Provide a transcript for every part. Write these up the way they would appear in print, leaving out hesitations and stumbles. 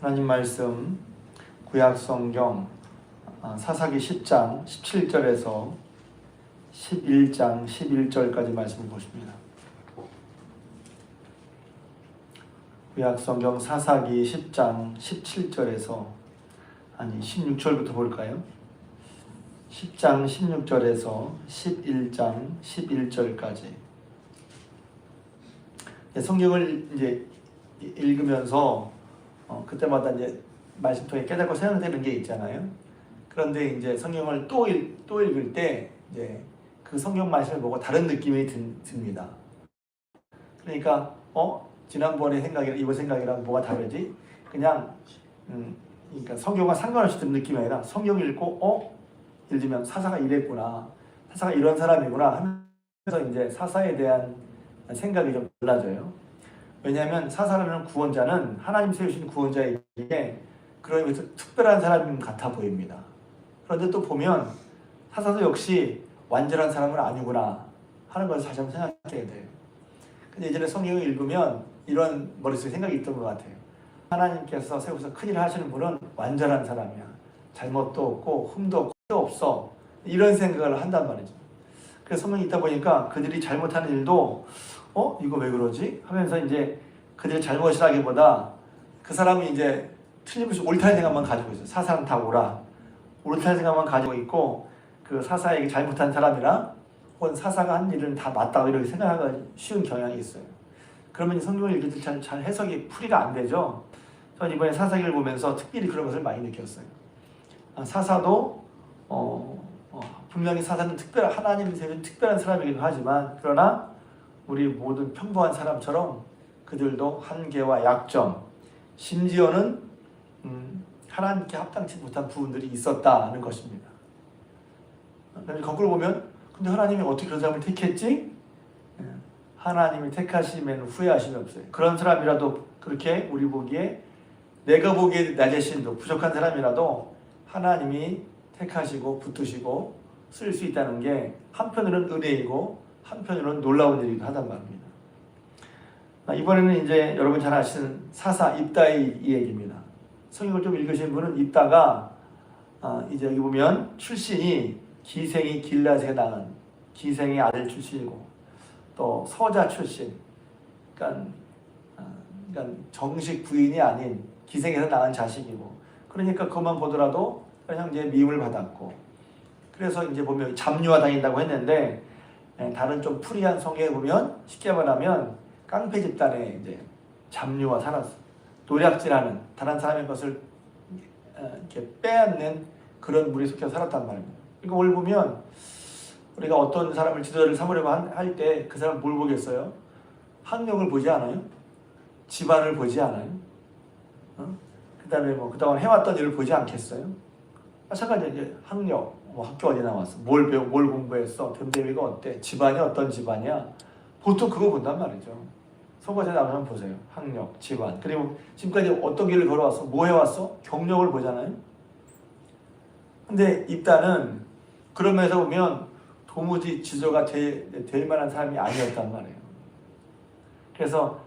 하나님 말씀 구약 성경 사사기 10장 17절에서 11장 11절까지 말씀을 보십니다. 구약 성경 사사기 10장 17절에서 16절부터 볼까요? 10장 16절에서 11장 11절까지. 성경을 이제 읽으면서 그때마다 이제 말씀 통해 깨닫고 생각되는 게 있잖아요. 그런데 이제 성경을 또 읽을 때 이제 그 성경 말씀을 보고 다른 느낌이 듭니다. 그러니까 지난번에 생각이랑 이번 생각이랑 뭐가 다르지? 그냥 그러니까 성경과 상관없이 드는 느낌이 아니라 성경 읽고 예를 들면 사사가 이랬구나, 사사가 이런 사람이구나 하면서 이제 사사에 대한 생각이 좀 달라져요. 왜냐하면 사사라는 구원자는 하나님 세우신 구원자에게 그런 의미에서 특별한 사람 같아 보입니다. 그런데 또 보면 사사도 역시 완전한 사람은 아니구나 하는 것을 다시 한번 생각해야 돼요. 근데 예전에 성경을 읽으면 이런 머릿속에 생각이 있던 것 같아요. 하나님께서 세우셔서 큰일을 하시는 분은 완전한 사람이야. 잘못도 없고 흠도 없어. 이런 생각을 한단 말이죠. 그래서 성경이 있다 보니까 그들이 잘못하는 일도 이거 왜 그러지? 하면서 이제 그들의 잘못이라기보다 그 사람이 이제 틀림없이 옳다는 생각만 가지고 있어요. 사사는 다 옳다는 생각만 가지고 있고 그 사사에게 잘못한 사람이나 혹은 사사가 한 일은 다 맞다고 이렇게 생각하기 쉬운 경향이 있어요. 그러면 성경을 읽을 때 잘 해석이 풀이가 안 되죠. 저는 이번에 사사기를 보면서 특별히 그런 것을 많이 느꼈어요. 사사도 분명히 사사는 하나님이 세운 특별한 사람이기도 하지만 그러나 우리 모든 평범한 사람처럼 그들도 한계와 약점, 심지어는 하나님께 합당치 못한 부분들이 있었다는 것입니다. 거꾸로 보면 근데 하나님이 어떻게 그런 사람을 택했지? 하나님이 택하시면 후회하심이 없어요. 그런 사람이라도 그렇게 우리 보기에 내가 보기에 나 자신도 부족한 사람이라도 하나님이 택하시고 붙드시고 쓸 수 있다는 게 한편으로는 은혜이고 한편으로는 놀라운 일이기도 하단 말입니다. 이번에는 이제 여러분 잘 아시는 사사 입다의 이야기입니다. 성경을 좀 읽으신 분은 입다가 이제 여기 보면 출신이 기생이 길앗에 낳은 기생의 아들 출신이고 또 서자 출신, 그러니까 정식 부인이 아닌 기생에서 낳은 자식이고 그러니까 그것만 보더라도 형제의 미움을 받았고 그래서 이제 보면 잡류와 다닌다고 했는데 다른 좀 풀이한 성경에 보면 쉽게 말하면 깡패 집단에 이제 잡류와 살았어. 노략질하는 다른 사람의 것을 이렇게 빼앗는 그런 물에 속해 살았단 말입니다. 그러니까 오늘 보면 우리가 어떤 사람을 지도자를 삼으려고 할 때 그 사람 뭘 보겠어요? 학력을 보지 않아요? 집안을 보지 않아요? 그다음에 그동안 해왔던 일을 보지 않겠어요? 마찬가지로 이제 학력, 학교 어디 나왔어? 뭘 배워, 뭘 공부했어? 됨됨이가 어때? 집안이 어떤 집안이야? 보통 그거 본단 말이죠. 선거제 나오면 보세요. 학력, 집안. 그리고 지금까지 어떤 길을 걸어왔어? 뭐 해왔어? 경력을 보잖아요. 근데 입다는 그런 면에서 보면 도무지 지도가 될 만한 사람이 아니었단 말이에요. 그래서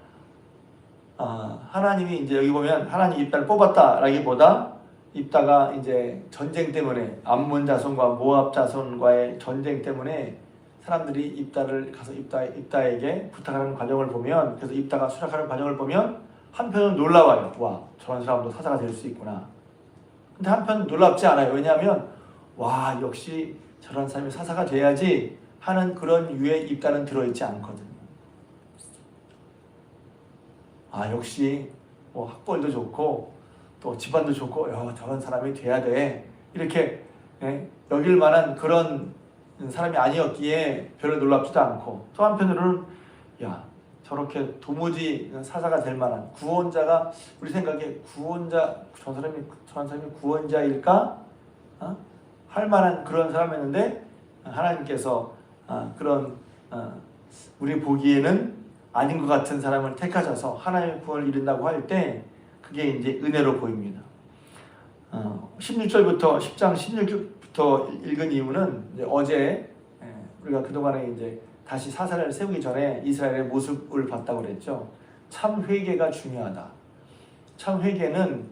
하나님이 이제 여기 보면 하나님 입다를 뽑았다라기보다 입다가 이제 전쟁 때문에 암몬 자손과 모압 자손과의 전쟁 때문에 사람들이 입다를 가서 입다에게 부탁하는 과정을 보면 그래서 입다가 수락하는 과정을 보면 한편은 놀라워요. 와, 저런 사람도 사사가 될 수 있구나. 근데 한편은 놀랍지 않아요. 왜냐하면 와, 역시 저런 사람이 사사가 돼야지 하는 그런 유의 입다는 들어있지 않거든요. 역시 학벌도 좋고 또 집안도 좋고 저런 사람이 돼야 돼 이렇게 여길 만한 그런 사람이 아니었기에 별로 놀랍지도 않고 또 한편으로는 저렇게 도무지 사사가 될 만한 구원자가 우리 생각에 저런 사람이 구원자일까? 할 만한 그런 사람이었는데 하나님께서 그런 우리 보기에는 아닌 것 같은 사람을 택하셔서 하나님의 구원을 이룬다고 할 때 그게 이제 은혜로 보입니다. 16절부터 10장 16절부터 읽은 이유는 이제 어제 우리가 그동안에 이제 다시 사사를 세우기 전에 이스라엘의 모습을 봤다고 그랬죠. 참 회개가 중요하다. 참 회개는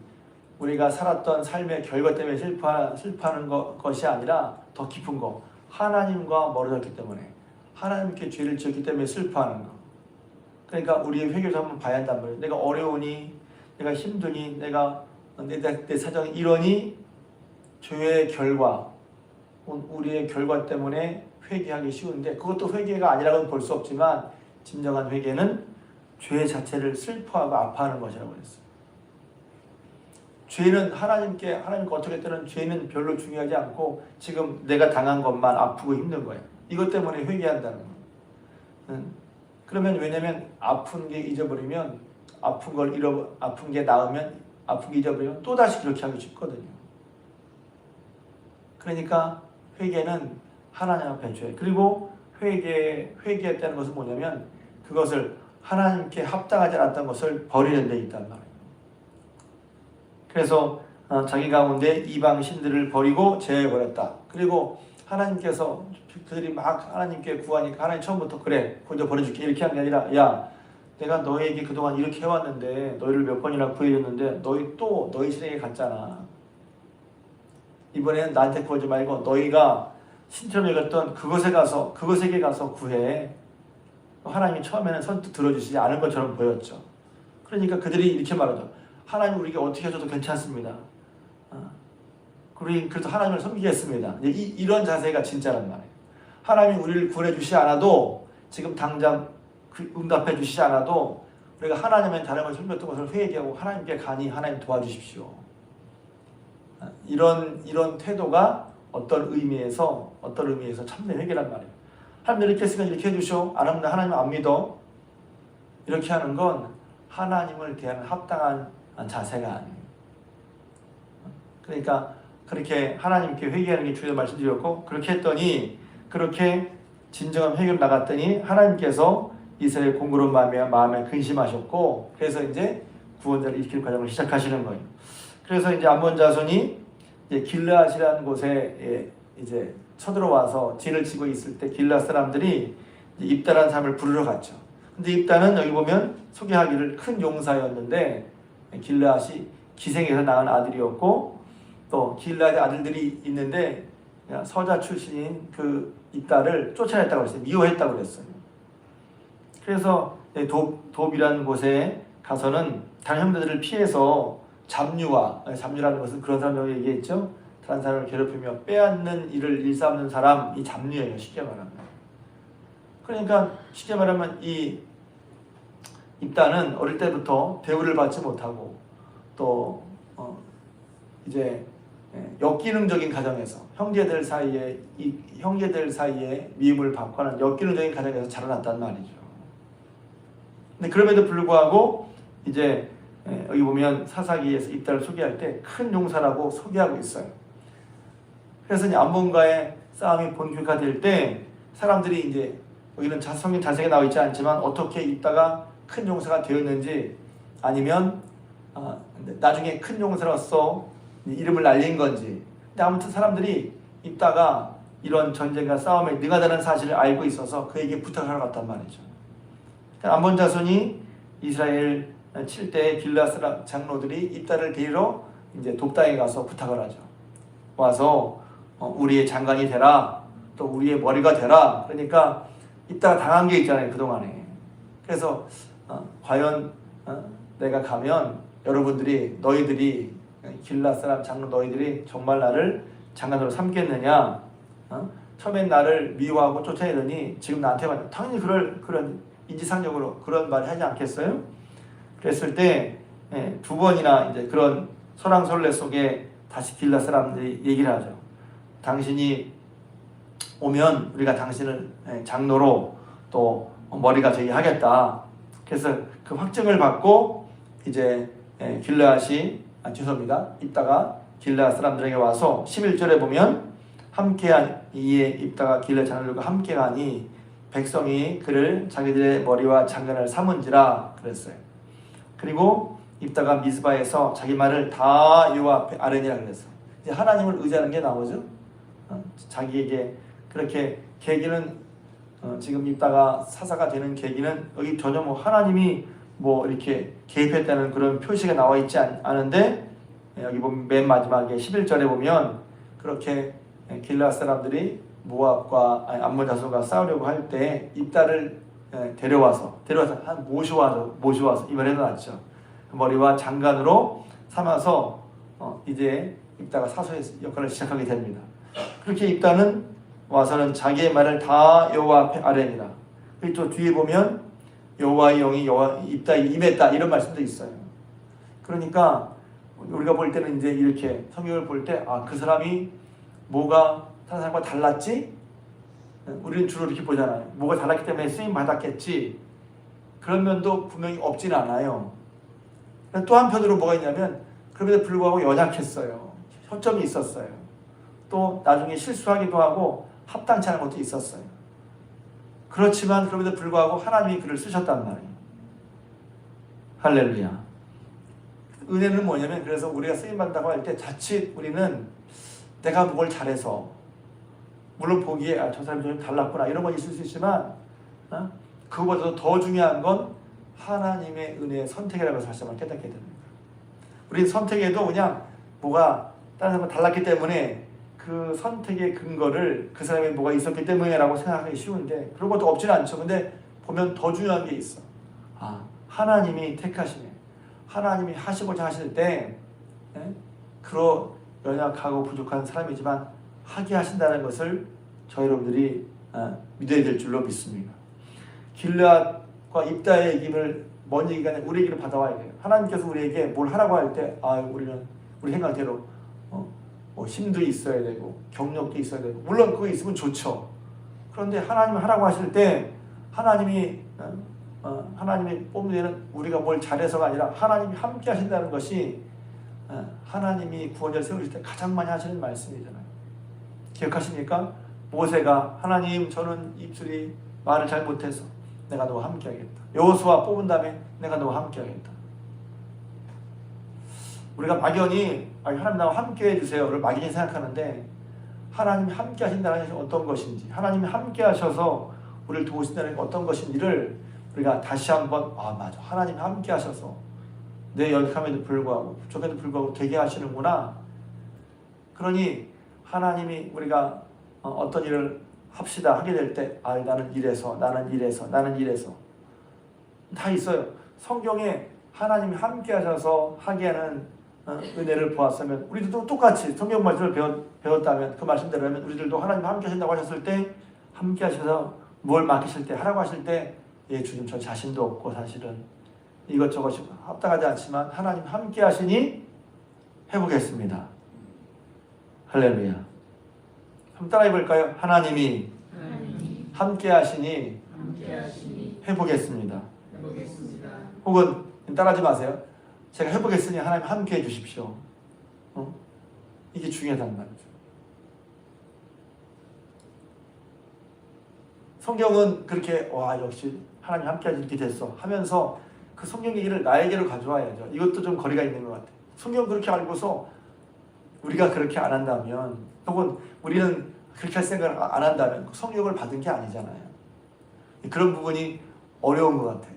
우리가 살았던 삶의 결과 때문에 슬퍼하는 것이 아니라 더 깊은 거, 하나님과 멀어졌기 때문에, 하나님께 죄를 지었기 때문에 슬퍼하는 거. 그러니까 우리의 회개를 한번 봐야 한단 말이에요. 내가 어려우니, 내가 힘드니, 내 사정이 이러니 죄의 결과, 우리의 결과 때문에 회개하기 쉬운데, 그것도 회개가 아니라고는 볼 수 없지만 진정한 회개는 죄 자체를 슬퍼하고 아파하는 것이라고 그랬어요. 죄는 하나님께 어떻게 때는 죄는 별로 중요하지 않고 지금 내가 당한 것만 아프고 힘든 거예요. 이것 때문에 회개한다는 거예요. 그러면 왜냐면 아픈 게 잊어버리면 아픈 게 나으면 아픈 게 잊어버리면 또 다시 그렇게 하기 쉽거든요. 그러니까 회개는 하나님 앞에 죄. 그리고 회개했다는 것은 뭐냐면 그것을 하나님께 합당하지 않았던 것을 버리는 데 있단 말이에요. 그래서 자기 가운데 이방 신들을 버리고 제어해버렸다. 그리고 하나님께서 그들이 막 하나님께 구하니까 하나님 처음부터 그래 먼저 버려줄게 이렇게 한 게 아니라 야 내가 너에게 그동안 이렇게 해왔는데 너희를 몇 번이나 구해줬는데 너희 신에게 갔잖아. 이번에는 나한테 구하지 말고 너희가 신처럼 여겼던 그곳에게 가서 구해. 하나님이 처음에는 선뜻 들어주시지 않은 것처럼 보였죠. 그러니까 그들이 이렇게 말하죠. 하나님 우리에게 어떻게 해줘도 괜찮습니다. 우리 그래도 하나님을 섬기겠습니다. 이런 자세가 진짜란 말이에요. 하나님이 우리를 구해주시지 않아도 지금 당장 응답해 주시지 않아도 우리가 하나님의 다른 걸 섬겼던 것을 회개하고 하나님께 가니 하나님 도와주십시오. 이런 태도가 어떤 의미에서 참된 회개란 말이에요. 하나님 이렇게 했으니까 이렇게 해주시오. 안 하면 하나님 안 믿어. 이렇게 하는 건 하나님을 대하는 합당한 자세가 아니에요. 그러니까 그렇게 하나님께 회개하는 게 주에서 말씀드렸고 그렇게 했더니 그렇게 진정한 회개로 나갔더니 하나님께서 이스라엘 공고로운 마음에 근심하셨고 그래서 이제 구원자를 일으키는 과정을 시작하시는 거예요. 그래서 이제 암몬 자손이 길르앗이라는 곳에 이제 쳐들어와서 진을 치고 있을 때 길르앗 사람들이 입다라는 사람을 부르러 갔죠. 근데 입다는 여기 보면 소개하기를 큰 용사였는데 길르앗이 기생에서 낳은 아들이었고 또 길르앗의 아들들이 있는데 서자 출신인 그 입다를 쫓아냈다고 그랬어요. 미워했다고 그랬어요. 그래서 돕이라는 곳에 가서는 다른 형제들을 피해서 잡류라는 것은 그런 사람이라고 얘기했죠. 다른 사람을 괴롭히며 빼앗는 일을 일삼는 사람이 잡류예요. 쉽게 말하면. 그러니까 쉽게 말하면 이 입다는 어릴 때부터 대우를 받지 못하고 또 이제 역기능적인 가정에서 형제들 사이에 미움을 받고 하는 역기능적인 가정에서 자라났단 말이죠. 근데 그럼에도 불구하고 이제 여기 보면 사사기에서 입다를 소개할 때 큰 용사라고 소개하고 있어요. 그래서 이제 암몬과의 싸움이 본격화될 때 사람들이 이제 여기는 성경 자세하게 나와 있지 않지만 어떻게 입다가 큰 용사가 되었는지 아니면 나중에 큰 용사로서 이름을 날린 건지. 근데 아무튼 사람들이 입다가 이런 전쟁과 싸움에 능하다는 사실을 알고 있어서 그에게 부탁을 하러 갔단 말이죠. 암몬 자손이 이스라엘 7대 길르앗 장로들이 입다를 데리러 이제 돕당에 가서 부탁을 하죠. 와서 우리의 장관이 되라. 또 우리의 머리가 되라. 그러니까 입다가 당한 게 있잖아요. 그동안에. 그래서 과연 내가 가면 너희들이 길르앗 사람 장로 너희들이 정말 나를 장관으로 삼겠느냐? 처음엔 나를 미워하고 쫓아내더니 지금 나한테 말해. 당연히 그런 인지상정으로 그런 말을 하지 않겠어요? 그랬을 때 두 번이나 이제 그런 소랑솔레 속에 다시 길르앗 사람들이 얘기를 하죠. 당신이 오면 우리가 당신을 장로로 또 머리가 되게 하겠다. 그래서 그 확증을 받고 이제 입다가 길르앗 사람들에게 와서 11절에 보면 함께한 이에 입다가 길르앗 장로들과 함께하니 백성이 그를 자기들의 머리와 장관을 삼은지라 그랬어요. 그리고 입다가 미스바에서 자기 말을 다 여호와 앞에 아뢰니라 그랬어요. 이제 하나님을 의지하는 게 나오죠. 자기에게 그렇게 계기는 지금 입다가 사사가 되는 계기는 여기 전혀 하나님이 이렇게 개입했다는 그런 표시가 나와 있지 않은데 여기 보면 맨 마지막에 11절에 보면 그렇게 길르앗 사람들이 모압과 암몬 자손과 싸우려고 할 때 입다를 데려와서 한 모셔와서 이 말에 놨죠. 머리와 장관으로 삼아서 이제 입다가 사소의 역할을 시작하게 됩니다. 그렇게 입다는 와서는 자기의 말을 다 여호와 앞에 아뢰니라. 그리고 또 뒤에 보면 여호와의 영이 입다에 임했다 이런 말씀도 있어요. 그러니까 우리가 볼 때는 이제 이렇게 성경을 볼 때 그 사람이 뭐가 다른 사람과 달랐지? 우리는 주로 이렇게 보잖아요. 뭐가 달랐기 때문에 쓰임 받았겠지. 그런 면도 분명히 없진 않아요. 또 한편으로 뭐가 있냐면 그럼에도 불구하고 연약했어요. 허점이 있었어요. 또 나중에 실수하기도 하고 합당치 않은 것도 있었어요. 그렇지만 그럼에도 불구하고 하나님이 그를 쓰셨단 말이에요. 할렐루야. 은혜는 뭐냐면 그래서 우리가 쓰임받는다고 할 때 자칫 우리는 내가 뭘 잘해서 물론 보기에 저 사람이 좀 달랐구나 이런 건 있을 수 있지만 그거보다도 더 중요한 건 하나님의 은혜의 선택이라는 것을 다시 한번 깨닫게 됩니다. 우리 선택에도 그냥 뭐가 다른 사람과 달랐기 때문에 그 선택의 근거를 그 사람이 뭐가 있었기 때문에라고 생각하기 쉬운데 그런 것도 없지는 않죠. 근데 보면 더 중요한 게 있어. 하나님이 택하시네. 하나님이 하시고자 하실 때 그런 연약하고 부족한 사람이지만 하게 하신다는 것을 저희 여러분들이 믿어야 될 줄로 믿습니다. 길르앗과 입다의 얘기를 먼 얘기가 아니라 우리 얘기를 받아와야 돼요. 하나님께서 우리에게 뭘 하라고 할 때 우리는 우리 생각대로 힘도 있어야 되고 경력도 있어야 되고 물론 그거 있으면 좋죠. 그런데 하나님 하라고 하실 때 하나님이 뽑는 우리가 뭘 잘해서가 아니라 하나님이 함께 하신다는 것이 하나님이 구원자를 세우실 때 가장 많이 하시는 말씀이잖아요. 기억하십니까? 모세가 하나님 저는 입술이 말을 잘 못해서 내가 너와 함께 하겠다. 여호수아 뽑은 다음에 내가 너와 함께 하겠다. 우리가 막연히 하나님 나와 함께 해주세요를 막연히 생각하는데 하나님이 함께 하신다는 것이 어떤 것인지 하나님이 함께 하셔서 우리를 도우신다는 게 어떤 것인지를 우리가 다시 한번 맞아 하나님이 함께 하셔서 내 연약함에도 불구하고 부족함에도 불구하고 되게 하시는구나. 그러니 하나님이 우리가 어떤 일을 합시다 하게 될 때 나는 이래서 다 있어요. 성경에 하나님이 함께 하셔서 하게 하는 은혜를 보았으면 우리도 똑같이 성경 말씀을 배웠다면 그 말씀대로 하면 우리들도 하나님 함께 하신다고 하셨을 때 함께 하셔서 뭘 맡기실 때 하라고 하실 때 주님 저 자신도 없고 사실은 이것저것 합당하지 않지만 하나님 함께 하시니 해보겠습니다. 할렐루야. 한번 따라해 볼까요? 하나님이 함께 하시니 해보겠습니다. 혹은 따라하지 마세요. 제가 해보겠으니 하나님 함께 해주십시오. 이게 중요하단 말이죠. 성경은 그렇게 역시 하나님 함께 이렇게 됐어 하면서 그 성경 얘기를 나에게로 가져와야죠. 이것도 좀 거리가 있는 것 같아요. 성경 그렇게 알고서 우리가 그렇게 안 한다면 혹은 우리는 그렇게 할 생각을 안 한다면 성령을 받은 게 아니잖아요. 그런 부분이 어려운 것 같아요.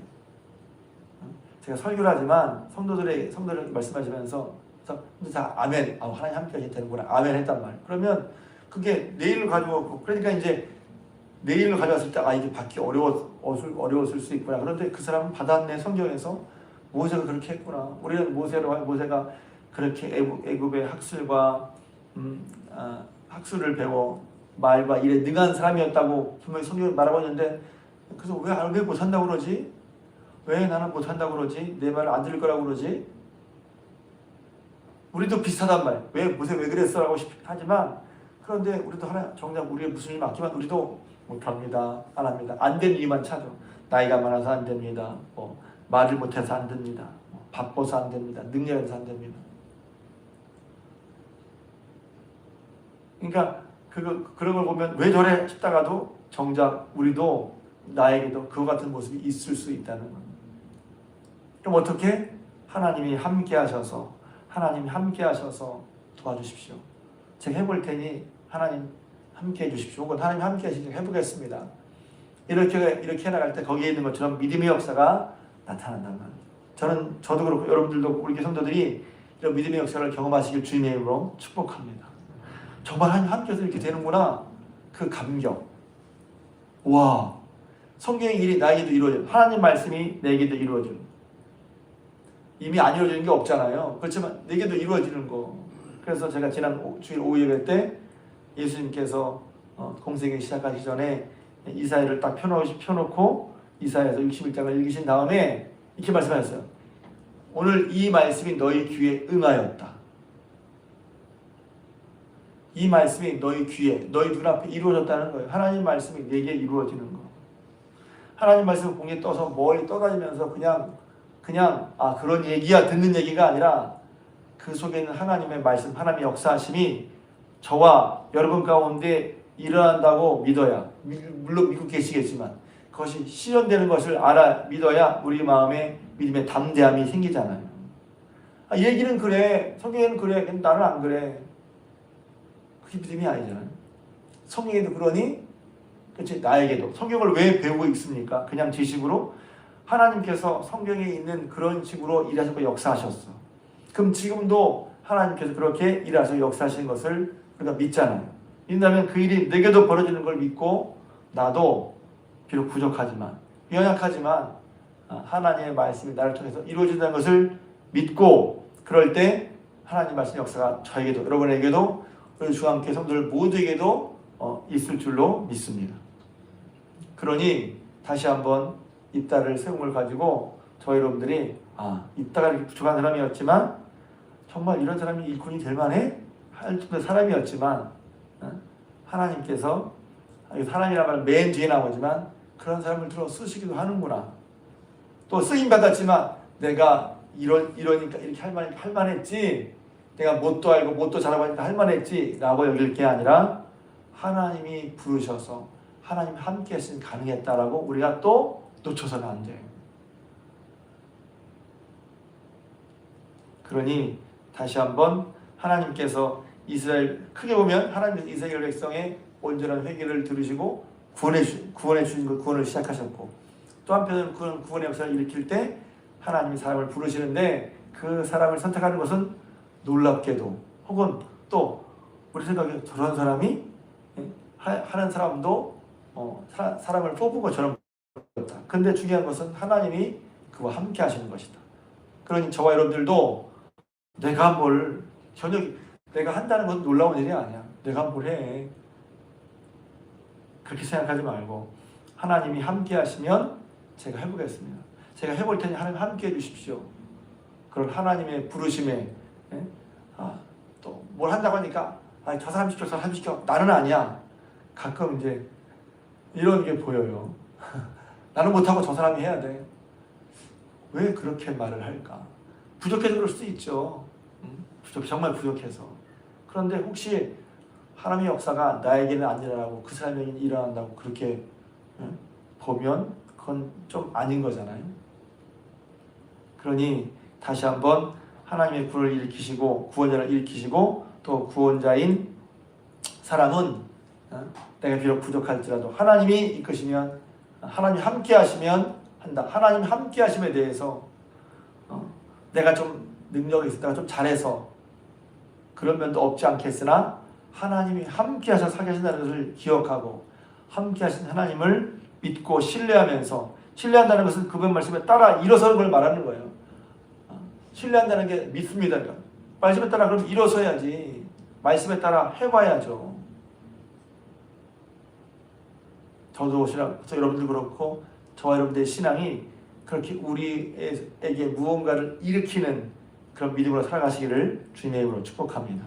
제가 설교를 하지만 성도들 말씀하시면서 다 아멘, 하나님 함께 하셔야 되는구나 아멘 했단 말이에요. 그러면 그게 내일로 가져오고 그러니까 이제 내일로 가져왔을 때 이게 받기 어려웠을 수 있구나. 그런데 그 사람은 받았네. 성경에서 모세가 그렇게 했구나. 우리는 모세가 그렇게 애굽의 학술과 학술을 배워 말과 일에 능한 사람이었다고 분명히 성경이 말하고 있는데 그래서 왜 못한다고 그러지? 왜 나는 못한다고 그러지? 내 말을 안 들을 거라고 그러지? 우리도 비슷하단 말이에요. 왜 모세 왜 그랬어? 라고 하지만 그런데 우리도 정작 우리의 무슨 일 맡기면 우리도 못합니다. 안 합니다. 안 된 이유만 찾아. 나이가 많아서 안 됩니다. 말을 못해서 안 됩니다. 바빠서 안 됩니다. 능력이 없어서 안 됩니다. 그러니까 그런 걸 보면 왜 저래 싶다가도 정작 우리도 나에게도 그와 같은 모습이 있을 수 있다는 겁니다. 그럼 어떻게? 하나님이 함께 하셔서 도와주십시오. 제가 해볼 테니 하나님 함께 해주십시오. 혹은 하나님 함께 하시니 해보겠습니다. 이렇게 해나갈 때 거기에 있는 것처럼 믿음의 역사가 나타난단 말이에요. 저도 그렇고 여러분들도 우리 성도들이 이런 믿음의 역사를 경험하시길 주님의 이름으로 축복합니다. 정말 하나님 함께해서 이렇게 되는구나. 그 감격. 와, 성경의 일이 나에게도 이루어져요. 하나님 말씀이 내게도 이루어져요. 이미 안 이루어지는 게 없잖아요. 그렇지만 내게도 이루어지는 거. 그래서 제가 지난 주일 오후 예배 때 예수님께서 공생애기 시작하기 전에 이사야를 딱 펴놓고 이사야에서 61장을 읽으신 다음에 이렇게 말씀하셨어요. 오늘 이 말씀이 너희 귀에 응하였다. 이 말씀이 너희 귀에, 너희 눈앞에 이루어졌다는 거예요. 하나님 말씀이 내게 이루어지는 거. 하나님 말씀은 공에 떠서 멀리 떠다니면서 그냥 그런 얘기야 듣는 얘기가 아니라 그 속에 있는 하나님의 말씀, 하나님의 역사하심이 저와 여러분 가운데 일어난다고 믿어야, 물론 믿고 계시겠지만 그것이 실현되는 것을 믿어야 우리 마음에 믿음의 담대함이 생기잖아요. 얘기는 그래, 성경에는 그래, 근데 나는 안 그래. 그게 믿음이 아니잖아요. 성경에도 그러니, 그렇지, 나에게도. 성경을 왜 배우고 있습니까? 그냥 지식으로? 하나님께서 성경에 있는 그런 식으로 일하시고 역사하셨어. 그럼 지금도 하나님께서 그렇게 일하셔서 역사하시는 것을 우리가 믿잖아요. 믿는다면 그 일이 내게도 벌어지는 걸 믿고 나도 비록 부족하지만 연약하지만 하나님의 말씀이 나를 통해서 이루어진다는 것을 믿고 그럴 때 하나님 말씀 역사가 저에게도 여러분에게도 우리 주함께 성도들 모두에게도 있을 줄로 믿습니다. 그러니 다시 한번 이따를 세움을 가지고 저희 여러분들이 이따가 이렇게 부족한 사람이었지만 정말 이런 사람이 일꾼이 될 만해? 할 정도의 사람이었지만 하나님께서 사람이란 말은 맨 뒤에 나오지만 그런 사람을 들어 쓰시기도 하는구나. 또 쓰임 받았지만 내가 이러니까 이렇게 할 만했지. 내가 뭣도 알고 뭣도 잘하고 하니까 할 만했지 라고 여길 게 아니라 하나님이 부르셔서 하나님 함께 하시니 가능했다라고 우리가 또 놓쳐서는 안 돼요. 그러니 다시 한번 하나님께서 크게 보면 하나님께서 이스라엘 백성의 온전한 회개를 들으시고 구원해 주신 것, 구원을 시작하셨고 또 한편으로는 그런 구원의 역사를 일으킬 때 하나님이 사람을 부르시는데 그 사람을 선택하는 것은 놀랍게도 혹은 또 우리 생각에 저런 사람이 하는 사람도 사람을 뽑은 것처럼 보였다. 근데 중요한 것은 하나님이 그와 함께 하시는 것이다. 그러니 저와 여러분들도 내가 한다는 건 놀라운 일이 아니야. 내가 뭘 해. 그렇게 생각하지 말고 하나님이 함께 하시면 제가 해보겠습니다. 제가 해볼 테니 하나님 함께 해주십시오. 그런 하나님의 부르심에 또 뭘 한다고 하니까 저 사람 시켜 저 사람 시켜 나는 아니야. 가끔 이제 이런 게 보여요. 나는 못하고 저 사람이 해야 돼. 왜 그렇게 말을 할까? 부족해서 그럴 수도 있죠. 정말 부족해서. 그런데 혹시 하나님의 역사가 나에게는 안 일어나고 그 사람에게는 일어난다고 그렇게 보면 그건 좀 아닌 거잖아요. 그러니 다시 한번 하나님의 구원을 일으키시고 구원자를 일으키시고 또 구원자인 사람은 내가 비록 부족할지라도 하나님이 이끄시면 하나님 함께 하시면 한다. 하나님 함께 하심에 대해서 내가 좀 능력이 있어 내가 좀 잘해서 그런 면도 없지 않겠으나 하나님이 함께 하셔서 살게 하신다는 것을 기억하고 함께 하신 하나님을 믿고 신뢰한다는 것은 그분 말씀에 따라 일어서는 걸 말하는 거예요. 신뢰한다는 게 믿습니다. 말씀에 따라 그럼 일어서야지. 말씀에 따라 해봐야죠. 저도 여러분들 그렇고 저와 여러분들의 신앙이 그렇게 우리에게 무언가를 일으키는 그런 믿음으로 살아가시기를 주님의 이름으로 축복합니다.